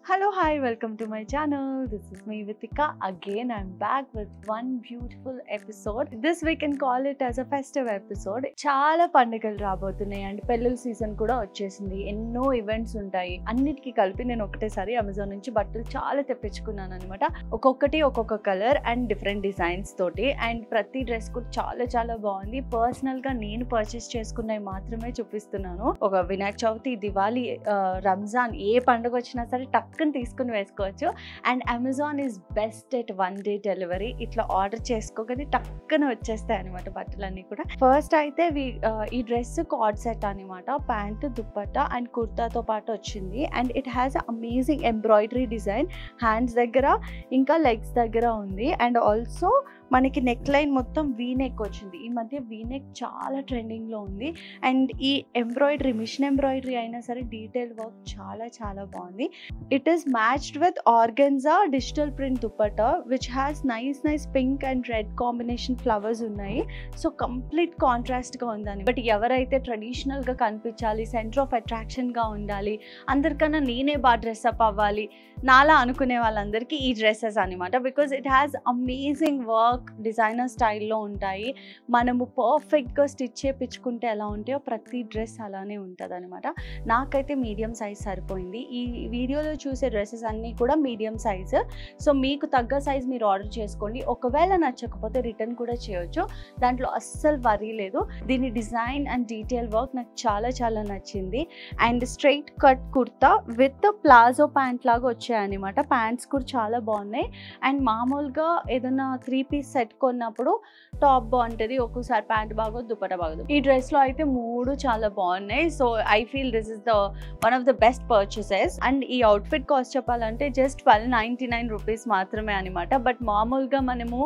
Hello, hi, welcome to my channel. This is me, Vitika. Again, I'm back with one beautiful episode. This we can call it as a festive episode. చాలా పండుగలు రాబోతున్నాయి and పెళ్ళిళ్ళ season కూడా వచ్చేసింది. ఎన్నో events ఉంటాయి. అన్నిటికీ కలిపి నేను ఒకటేసారి అమెజాన్ నుంచి బట్టలు చాలా తెప్పించుకున్నాను అనమాట. ఒక్కొక్కటి ఒక్కొక్క కలర్ అండ్ డిఫరెంట్ డిజైన్స్ తోటి. అండ్ ప్రతి డ్రెస్ కూడా చాలా బాగుంది. పర్సనల్ గా నేను పర్చేస్ చేసుకున్నవి మాత్రమే చూపిస్తున్నాను. ఒక వినాయక చవితి, దివాళీ, రంజాన్ ఏ పండుగ వచ్చినా సరే టక్కని తీసుకుని వేసుకోవచ్చు. And Amazon is best at 1 day delivery. ఇట్లా ఆర్డర్ చేసుకోగానే టక్కన వచ్చేస్తాయి అనమాట బట్టలన్నీ కూడా. ఫస్ట్ అయితే ఈ డ్రెస్ కార్డ్ సెట్ అనమాట. ప్యాంట్, దుప్పట్టా అండ్ కుర్తాతో పాటు వచ్చింది. And it has amazing embroidery design hands దగ్గర ఇంకా లెగ్స్ దగ్గర ఉంది. అండ్ ఆల్సో మనకి నెక్ లైన్ మొత్తం వీ నెక్ వచ్చింది. ఈ మధ్య వీ నెక్ చాలా ట్రెండింగ్లో ఉంది. అండ్ ఈ ఎంబ్రాయిడరీ, మిషన్ ఎంబ్రాయిడరీ అయినా సరే డీటెయిల్ వర్క్ చాలా బాగుంది. It is matched with organza digital print dupatta which has nice pink and red combination flowers ఉన్నాయి. సో కంప్లీట్ కాంట్రాస్ట్గా ఉందని. బట్ ఎవరైతే ట్రెడిషనల్గా కనిపించాలి, సెంటర్ ఆఫ్ అట్రాక్షన్గా ఉండాలి, అందరికన్నా నేనే బాగా డ్రెస్అప్ అవ్వాలి నాలా అనుకునే వాళ్ళందరికీ ఈ డ్రెస్సెస్ అనమాట. Because it has amazing work, designer స్టైల్లో ఉంటాయి. మనము పర్ఫెక్ట్గా స్టిచ్ చేయించుకుంటే ఎలా ఉంటాయో ప్రతి డ్రెస్ అలానే ఉంటుంది అనమాట. నాకైతే మీడియం సైజ్ సరిపోయింది. ఈ వీడియోలో చూసే డ్రెస్సెస్ అన్నీ కూడా మీడియం సైజు. సో మీకు తగ్గ సైజ్ మీరు ఆర్డర్ చేసుకోండి. ఒకవేళ నచ్చకపోతే రిటర్న్ కూడా చేయొచ్చు. దాంట్లో అస్సలు వరీ లేదు. దీని డిజైన్ అండ్ డీటెయిల్ వర్క్ నాకు చాలా నచ్చింది. And straight cut kurta with palazzo pant లాగా వచ్చాయన్నమాట. ప్యాంట్స్ కూడా చాలా బాగున్నాయి. అండ్ మామూలుగా ఏదైనా 3-piece సెట్ కొన్నప్పుడు టాప్ బాగుంటుంది, ఒక్కోసారి ప్యాంట్ బాగోదు, దుపట్టా బాగోదు. ఈ డ్రెస్లో అయితే 3 చాలా బాగున్నాయి. So I feel this is one of the best purchases. And ఈ అవుట్ఫిట్ కాస్ట్ చెప్పాలంటే జస్ట్ 1299 రూపీస్ మాత్రమే అనమాట. బట్ మామూలుగా మనము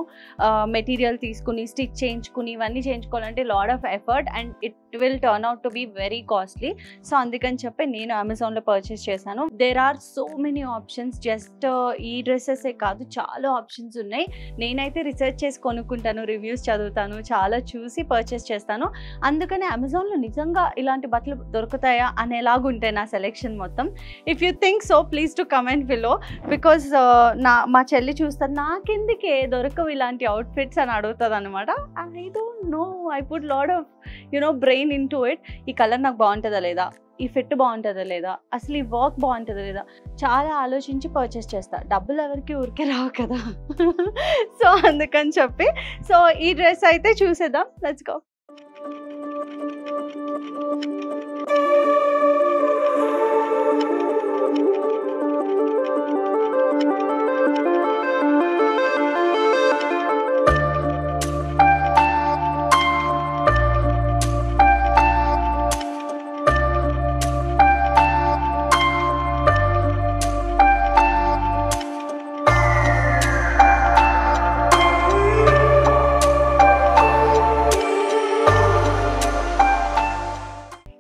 మెటీరియల్ తీసుకుని స్టిచ్ చేయించుకుని ఇవన్నీ చేయించుకోవాలంటే lot of effort and it will turn out to be very costly. So అందుకని చెప్పి నేను అమెజాన్లో పర్చేస్ చేశాను. There are so many options. Just ఈ డ్రెస్సెసే కాదు, చాలా ఆప్షన్స్ ఉన్నాయి. నేనైతే రీసెర్చ్ చేసి కొనుక్కుంటాను, రివ్యూస్ చదువుతాను, చాలా చూసి పర్చేస్ చేస్తాను. అందుకని అమెజాన్లో నిజంగా ఇలాంటి బట్టలు దొరుకుతాయా అనేలాగుంటాయి నా సెలెక్షన్ మొత్తం. If you think so please to comment below. Because మా చెల్లి చూస్తారు, నాకెందుకే దొరకవు ఇలాంటి అవుట్ఫిట్స్ అని అడుగుతుంది అనమాట. I don't know, I put lot of brain in to it. ఈ కలర్ నాకు బాగుంటుందా లేదా, ఈ ఫిట్ బాగుంటుందా లేదా, అసలు ఈ వర్క్ బాగుంటుందా లేదా, చాలా ఆలోచించి పర్చేస్ చేస్తా. డబ్బులు ఎవరికి ఊరికే రావు కదా. సో అందుకని చెప్పి సో ఈ డ్రెస్ అయితే చూసేద్దాం. Let's go.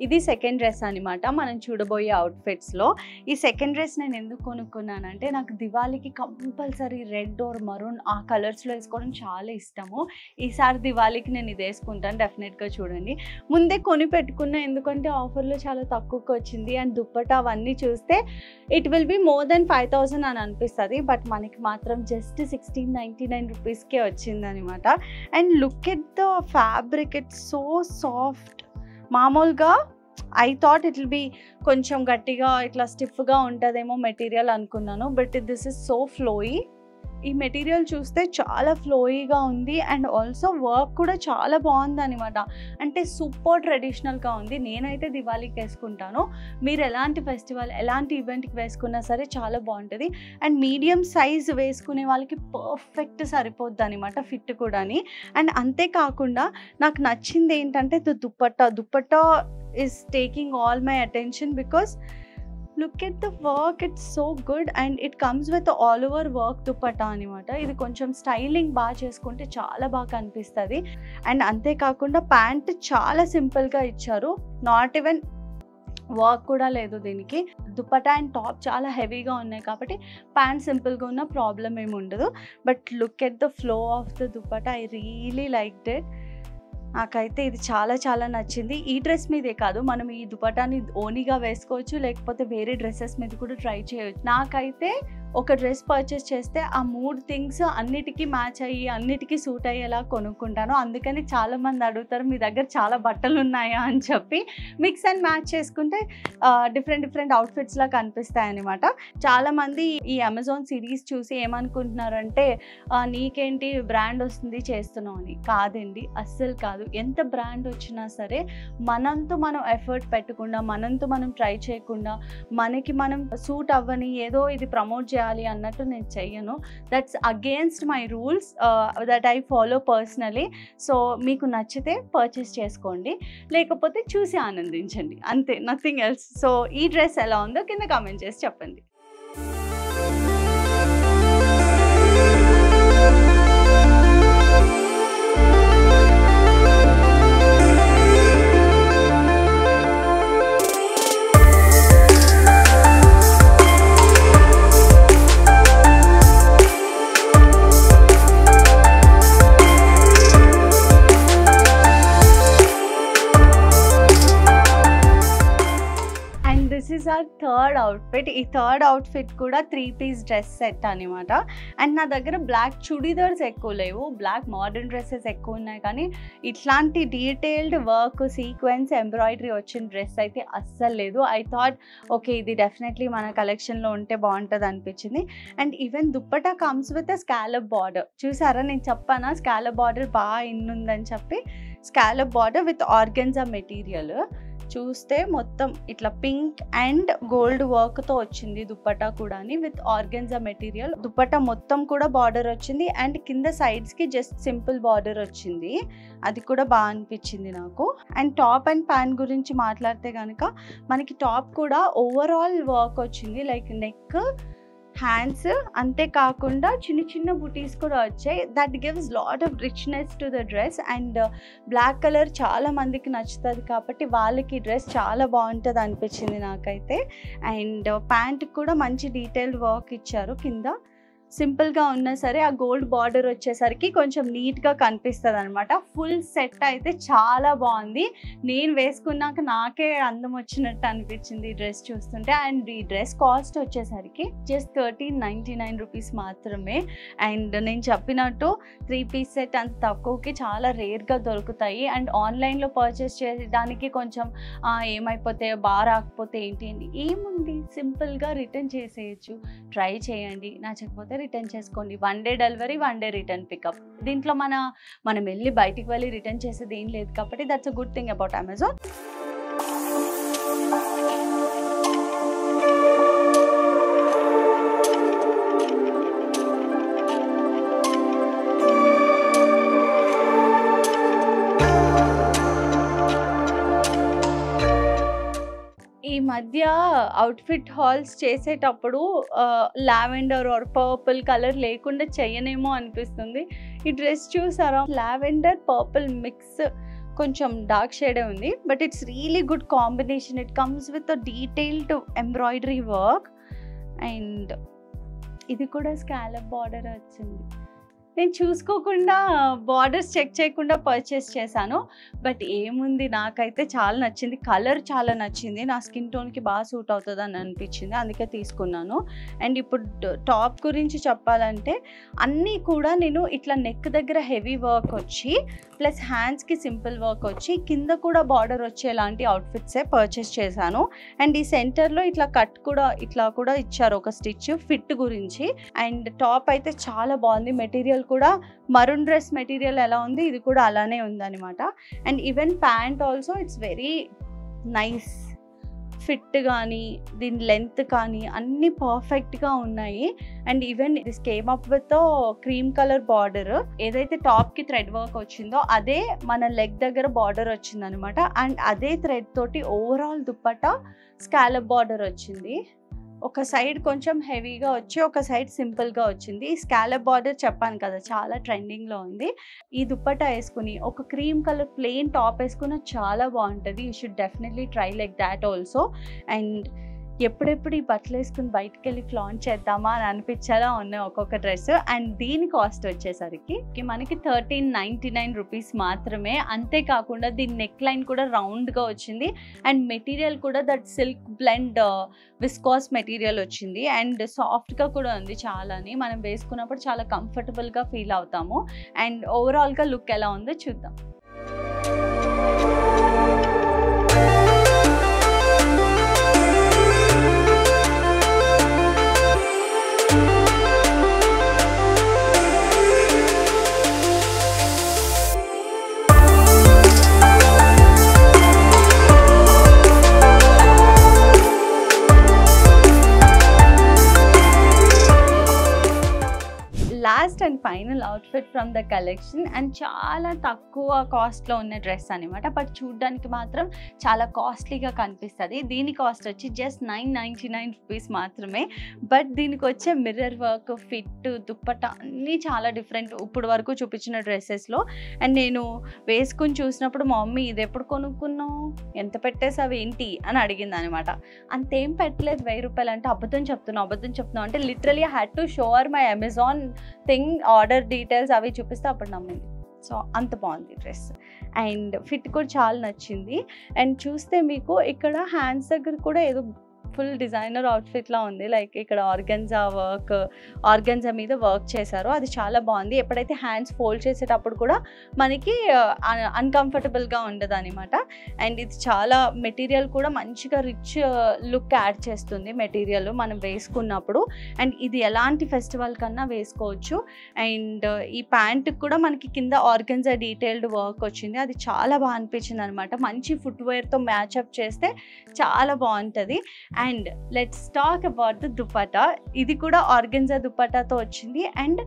ఇది సెకండ్ డ్రెస్ అనమాట మనం చూడబోయే అవుట్ఫిట్స్లో. ఈ సెకండ్ డ్రెస్ నేను ఎందుకు కొనుక్కున్నానంటే నాకు దివాళీకి కంపల్సరీ రెడ్ ఆర్ మరూన్ ఆ కలర్స్లో వేసుకోవడం చాలా ఇష్టము. ఈసారి దివాళీకి నేను ఇది వేసుకుంటాను డెఫినెట్గా. చూడండి, ముందే కొని పెట్టుకున్నా ఎందుకంటే ఆఫర్లో చాలా తక్కువకి వచ్చింది. అండ్ దుప్పట్టా అవన్నీ చూస్తే it will be more than 5000 అని అనిపిస్తుంది. బట్ మనకి మాత్రం జస్ట్ 1699 రూపీస్కే వచ్చింది అనమాట. And look at the fabric, it's so soft. మామూలుగా I thought it will be కొంచెం గట్టిగా ఇట్లా స్టిఫ్గా ఉంటుందేమో మెటీరియల్ అనుకున్నాను. But this is so flowy. ఈ మెటీరియల్ చూస్తే చాలా ఫ్లోయీగా ఉంది. అండ్ ఆల్సో వర్క్ కూడా చాలా బాగుంది అనమాట. అంటే సూపర్ ట్రెడిషనల్గా ఉంది. నేనైతే దివాళీకి వేసుకుంటాను. మీరు ఎలాంటి ఫెస్టివల్, ఎలాంటి ఈవెంట్కి వేసుకున్నా సరే చాలా బాగుంటుంది. అండ్ మీడియం సైజ్ వేసుకునే వాళ్ళకి పర్ఫెక్ట్ సరిపోద్ది అనమాట, ఫిట్ కూడాని. అండ్ అంతేకాకుండా నాకు నచ్చింది ఏంటంటే dupatta is taking all my attention because look at the work, it's so good and it comes with all over work dupatta అనమాట. ఇది కొంచెం స్టైలింగ్ బాగా చేసుకుంటే చాలా బాగా కనిపిస్తుంది. అండ్ అంతేకాకుండా ప్యాంట్ చాలా సింపుల్గా ఇచ్చారు, నాట్ ఈవెన్ వర్క్ కూడా లేదు దీనికి. దుపట్టా అండ్ టాప్ చాలా హెవీగా ఉన్నాయి కాబట్టి ప్యాంట్ సింపుల్గా ఉన్న ప్రాబ్లం ఏమి ఉండదు. But look at the flow of the dupatta, I really liked it. నాకైతే ఇది చాలా చాలా నచ్చింది. ఈ డ్రెస్ మీదే కాదు, మనం ఈ దుపట్టాని ఓనీగా వేసుకోవచ్చు, లేకపోతే వేరే డ్రెస్సెస్ మీద కూడా ట్రై చేయొచ్చు. నాకైతే ఒక డ్రెస్ పర్చేస్ చేస్తే ఆ 3 థింగ్స్ అన్నిటికీ మ్యాచ్ అయ్యి అన్నిటికీ సూట్ అయ్యేలా కొనుక్కుంటాను. అందుకని చాలామంది అడుగుతారు మీ దగ్గర చాలా బట్టలు ఉన్నాయా అని చెప్పి. మిక్స్ అండ్ మ్యాచ్ చేసుకుంటే డిఫరెంట్ అవుట్ఫిట్స్లా కనిపిస్తాయి అనమాట. చాలామంది ఈ అమెజాన్ సిరీస్ చూసి ఏమనుకుంటున్నారంటే నీకేంటి బ్రాండ్ వస్తుంది చేస్తున్నావు అని. కాదండి, అస్సలు కాదు. ఎంత బ్రాండ్ వచ్చినా సరే మనంతో మనం ఎఫర్ట్ పెట్టకుండా, మనంతో మనం ట్రై చేయకుండా, మనకి మనం సూట్ అవ్వని ఏదో ఇది ప్రమోట్ చేయాలి అన్నట్టు నేను చెయ్యను. That's against my rules that I follow personally. So మీకు నచ్చితే పర్చేస్ చేసుకోండి, లేకపోతే చూసి ఆనందించండి, అంతే, నథింగ్ ఎల్స్. సో ఈ డ్రెస్ ఎలా ఉందో కింద కామెంట్ చేసి చెప్పండి. This is our third outfit. ఈ థర్డ్ అవుట్ఫిట్ కూడా 3-piece డ్రెస్ సెట్ అనమాట. అండ్ నా దగ్గర బ్లాక్ చుడీదార్స్ ఎక్కువ లేవు, బ్లాక్ మోడర్న్ డ్రెస్సెస్ ఎక్కువ ఉన్నాయి, కానీ ఇట్లాంటి డీటెయిల్డ్ వర్క్, సీక్వెన్స్, ఎంబ్రాయిడరీ వచ్చిన డ్రెస్ అయితే అస్సలు లేదు. ఐ థాట్ ఓకే ఇది డెఫినెట్లీ మన కలెక్షన్లో ఉంటే బాగుంటుంది అనిపించింది. And even dupatta comes with a scallop border. చూసారా, నేను చెప్పానా స్కాలప్ బార్డర్ బాగా ఇన్నుందని చెప్పి. Scallop border with organza material. చూస్తే మొత్తం ఇట్లా పింక్ అండ్ గోల్డ్ వర్క్తో వచ్చింది దుప్పటా కూడా, విత్ ఆర్గెన్జా మెటీరియల్. దుప్పటా మొత్తం కూడా బార్డర్ వచ్చింది అండ్ కింద సైడ్స్కి జస్ట్ సింపుల్ బార్డర్ వచ్చింది. అది కూడా బాగా అనిపించింది నాకు. అండ్ టాప్ అండ్ ప్యాంట్ గురించి మాట్లాడితే కనుక మనకి టాప్ కూడా ఓవరాల్ వర్క్ వచ్చింది, లైక్ నెక్, హ్యాండ్స్, అంతేకాకుండా చిన్న బుటీస్ కూడా వచ్చాయి. That gives lot of richness to the dress. And black colour చాలా మందికి నచ్చుతుంది కాబట్టి వాళ్ళకి డ్రెస్ చాలా బాగుంటుంది అనిపించింది నాకైతే. అండ్ ప్యాంట్ కూడా మంచి డీటెయిల్డ్ వర్క్ ఇచ్చారు. కింద సింపుల్గా ఉన్నా సరే ఆ గోల్డ్ బార్డర్ వచ్చేసరికి కొంచెం నీట్గా కనిపిస్తుంది అనమాట. ఫుల్ సెట్ అయితే చాలా బాగుంది. నేను వేసుకున్నాక నాకే అందం వచ్చినట్టు అనిపించింది ఈ డ్రెస్ చూస్తుంటే. అండ్ ఈ డ్రెస్ కాస్ట్ వచ్చేసరికి జస్ట్ 1399 రూపీస్ మాత్రమే. అండ్ నేను చెప్పినట్టు 3-piece సెట్ అంత తక్కువకి చాలా రేర్గా దొరుకుతాయి. అండ్ ఆన్లైన్లో పర్చేస్ చేయడానికి కొంచెం ఏమైపోతే బాగా రాకపోతే ఏంటి ఏముంది, సింపుల్గా రిటర్న్ చేసేయచ్చు. ట్రై చేయండి, నచ్చకపోతే రిటర్న్ చేసుకోండి. 1 day delivery, 1 day return pickup. దీంట్లో మనం వెళ్ళి బయటికి వెళ్ళి రిటర్న్ చేసేది ఏం లేదు కాబట్టి that's a good thing about Amazon. ఈ మధ్య అవుట్ఫిట్ హాల్స్ చేసేటప్పుడు లావెండర్ ఆర్ పర్పుల్ కలర్ లేకుండా చెయ్యనేమో అనిపిస్తుంది. ఈ డ్రెస్ చూసారా, లావెండర్ పర్పుల్ మిక్స్, కొంచెం డార్క్ షేడే ఉంది, but it's really good combination. It comes with a detailed embroidery work. And ఇది కూడా స్కాలప్ బార్డర్ వచ్చింది. నేను చూసుకోకుండా బార్డర్స్ చెక్ చేయకుండా పర్చేస్ చేశాను, బట్ ఏముంది నాకైతే చాలా నచ్చింది. కలర్ చాలా నచ్చింది, నా స్కిన్ టోన్కి బాగా సూట్ అవుతుంది అని అనిపించింది, అందుకే తీసుకున్నాను. అండ్ ఇప్పుడు టాప్ గురించి చెప్పాలంటే అన్నీ కూడా నేను ఇట్లా నెక్ దగ్గర హెవీ వర్క్ వచ్చి ప్లస్ హ్యాండ్స్కి సింపుల్ వర్క్ వచ్చి కింద కూడా బార్డర్ వచ్చేలాంటి అవుట్ఫిట్సే పర్చేస్ చేశాను. అండ్ ఈ సెంటర్లో ఇట్లా కట్ కూడా ఇట్లా కూడా ఇచ్చారు ఒక స్టిచ్ ఫిట్ గురించి. అండ్ టాప్ అయితే చాలా బాగుంది. మెటీరియల్ కూడా మరూన్ డ్రెస్ మెటీరియల్ ఎలా ఉంది ఇది కూడా అలానే ఉందన్నమాట. And even pant also it's very nice. Fit కానీ దీని లెంత్ కానీ అన్నీ పర్ఫెక్ట్గా ఉన్నాయి. And even this came up with cream colour border. ఏదైతే టాప్కి థ్రెడ్ వర్క్ వచ్చిందో అదే మన లెగ్ దగ్గర బార్డర్ వచ్చిందనమాట. అండ్ అదే థ్రెడ్ తోటి ఓవరాల్ దుప్పట్టా స్కాలప్ బార్డర్ వచ్చింది. ఒక సైడ్ కొంచెం హెవీగా వచ్చి ఒక సైడ్ సింపుల్గా వచ్చింది. ఈ స్కాలప్ బార్డర్ చెప్పాను కదా చాలా ట్రెండింగ్లో ఉంది. ఈ దుప్పట్టా వేసుకుని ఒక క్రీమ్ కలర్ ప్లెయిన్ టాప్ వేసుకున్న చాలా బాగుంటుంది. You should definitely try like that also. And ఎప్పుడెప్పుడు ఈ బట్టలు వేసుకుని బయటకు వెళ్ళి ఫ్లాంట్ చేద్దామా అని అనిపించేలా ఉన్నాయి ఒక్కొక్క డ్రెస్. అండ్ దీని కాస్ట్ వచ్చేసరికి మనకి 1399 రూపీస్ మాత్రమే. అంతేకాకుండా దీని నెక్ లైన్ కూడా రౌండ్గా వచ్చింది అండ్ మెటీరియల్ కూడా that silk blend viscous material వచ్చింది అండ్ సాఫ్ట్గా కూడా ఉంది చాలాని. మనం వేసుకున్నప్పుడు చాలా కంఫర్టబుల్గా ఫీల్ అవుతాము. అండ్ ఓవరాల్గా లుక్ ఎలా ఉందో చూద్దాం. Last and final outfit from the collection and చాలా తక్కువ కాస్ట్లో ఉన్న డ్రెస్ అనమాట. బట్ చూడ్డానికి మాత్రం చాలా కాస్ట్లీగా కనిపిస్తుంది. దీని కాస్ట్ వచ్చి జస్ట్ 999 రూపీస్ మాత్రమే. బట్ దీనికి వచ్చే మిర్రర్ వర్క్, ఫిట్, దుప్పట అన్నీ చాలా డిఫరెంట్ ఇప్పుడు వరకు చూపించిన డ్రెస్సెస్లో. అండ్ నేను వేసుకుని చూసినప్పుడు మా మమ్మీ ఇది ఎప్పుడు కొనుక్కున్నావు, ఎంత పెట్టేసావు ఏంటి అని అడిగింది అనమాట. అంతేం పెట్టలేదు, 1000 రూపాయలు అంటే అబద్ధం చెప్తున్నావు అంటే literally had to show her my Amazon thing, order details అవి చూపిస్తే అప్పుడు నమ్మింది. సో అంత బాగుంది డ్రెస్ అండ్ ఫిట్ కూడా చాలా నచ్చింది. అండ్ చూస్తే మీకు ఇక్కడ హ్యాండ్స్ దగ్గర కూడా ఏదో ఫుల్ డిజైనర్ అవుట్ఫిట్లా ఉంది. లైక్ ఇక్కడ ఆర్గన్జా మీద వర్క్ చేశారు, అది చాలా బాగుంది. ఎప్పుడైతే హ్యాండ్స్ ఫోల్డ్ చేసేటప్పుడు కూడా మనకి అన్కంఫర్టబుల్గా ఉండదు అనమాట. అండ్ ఇది చాలా మెటీరియల్ కూడా మంచిగా రిచ్ లుక్ యాడ్ చేస్తుంది మెటీరియల్ మనం వేసుకున్నప్పుడు. అండ్ ఇది ఎలాంటి ఫెస్టివల్ కన్నా వేసుకోవచ్చు. అండ్ ఈ ప్యాంటుకి కూడా మనకి కింద ఆర్గన్జా డీటెయిల్డ్ వర్క్ వచ్చింది, అది చాలా బాగా అనిపించింది అనమాట. మంచి ఫుట్వేర్తో మ్యాచ్అప్ చేస్తే చాలా బాగుంటుంది. And let's talk about the dupatta. ఇది కూడా ఆర్గన్జా దుపట్టాతో వచ్చింది. అండ్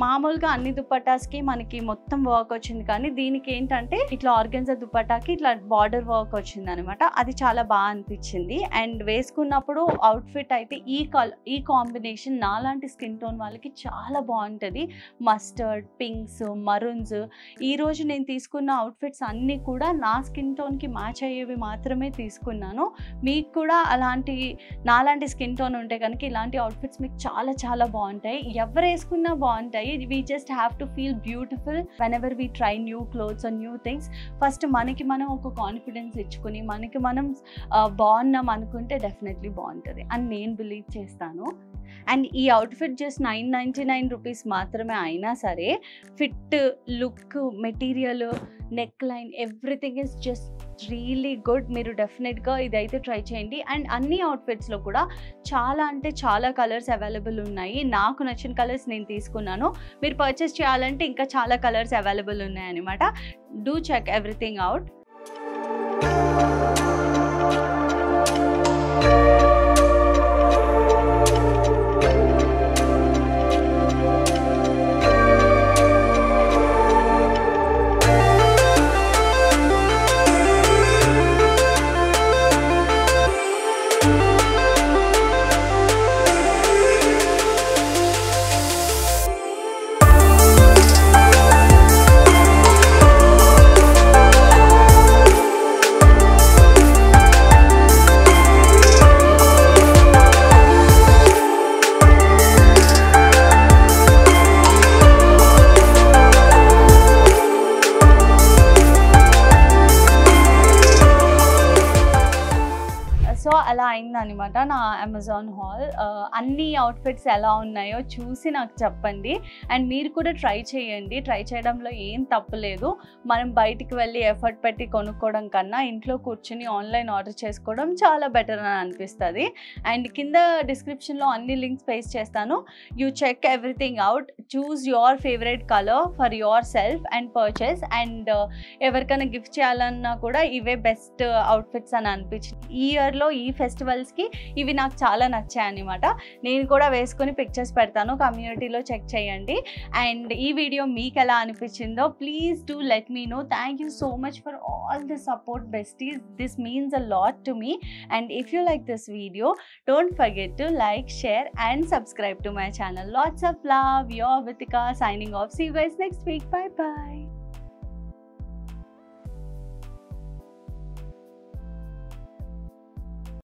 మామూలుగా అన్ని దుపట్టాస్కి మనకి మొత్తం వర్క్ వచ్చింది, కానీ దీనికి ఏంటంటే ఇట్లా ఆర్గన్జా దుపట్టాకి ఇట్లా బార్డర్ వర్క్ వచ్చింది అనమాట. అది చాలా బాగా అనిపించింది. అండ్ వేసుకున్నప్పుడు అవుట్ఫిట్ అయితే ఈ కాంబినేషన్ నాలాంటి స్కిన్ టోన్ వాళ్ళకి చాలా బాగుంటుంది. Mustard, pinks, maroons. ఈరోజు నేను తీసుకున్న అవుట్ఫిట్స్ అన్నీ కూడా నా స్కిన్ టోన్కి మ్యాచ్ అయ్యేవి మాత్రమే తీసుకున్నాను. మీకు కూడా నాలాంటి స్కిన్ టోన్ ఉంటే కనుక ఇలాంటి అవుట్ఫిట్స్ మీకు చాలా చాలా బాగుంటాయి. ఎవరు వేసుకున్నా బాగుంటాయి. We just have to feel beautiful whenever we try new clothes or new things. First మనకి మనం ఒక కాన్ఫిడెన్స్ ఇచ్చుకుని మనకి మనం బాగున్నాం అనుకుంటే డెఫినెట్లీ బాగుంటుంది అని నేను బిలీవ్ చేస్తాను. అండ్ ఈ అవుట్ఫిట్ జస్ట్ 999 రూపీస్ మాత్రమే అయినా సరే fit, look, material, neck line, everything is just really good. మీరు డెఫినెట్గా ఇదైతే ట్రై చేయండి. అండ్ అన్ని అవుట్ఫిట్స్లో కూడా చాలా అంటే చాలా కలర్స్ అవైలబుల్ ఉన్నాయి. నాకు నచ్చిన కలర్స్ నేను తీసుకున్నాను. మీరు పర్చేస్ చేయాలంటే ఇంకా చాలా కలర్స్ అవైలబుల్ ఉన్నాయన్నమాట. Do check everything out. So అలా అయిందనమాట నా అమెజాన్ హాల్. అన్ని అవుట్ఫిట్స్ ఎలా ఉన్నాయో చూసి నాకు చెప్పండి. అండ్ మీరు కూడా ట్రై చేయండి. ట్రై చేయడంలో ఏం తప్పులేదు. మనం బయటికి వెళ్ళి ఎఫర్ట్ పెట్టి కొనుక్కోవడం కన్నా ఇంట్లో కూర్చుని ఆన్లైన్ ఆర్డర్ చేసుకోవడం చాలా బెటర్ అని అనిపిస్తుంది. అండ్ కింద డిస్క్రిప్షన్లో అన్ని లింక్స్ పేస్ట్ చేస్తాను. You check everything out, choose your favourite colour for yourself and purchase. And ఎవరికైనా గిఫ్ట్ చేయాలన్నా కూడా ఇవే బెస్ట్ అవుట్ఫిట్స్ అని అనిపించింది. ఈ ఇయర్లో ఈ ఫెస్టివల్స్కి ఇవి నాకు చాలా నచ్చాయి అనమాట. నేను కూడా వేసుకొని పిక్చర్స్ పెడతాను, కమ్యూనిటీలో చెక్ చేయండి. అండ్ ఈ వీడియో మీకు ఎలా అనిపించిందో please do let me know. Thank you so much for all the support besties. This means a lot to me. And if you like this video, don't forget to like, share and subscribe to my channel. Lots of love. Your Vitika signing off. See you guys next week. Bye bye.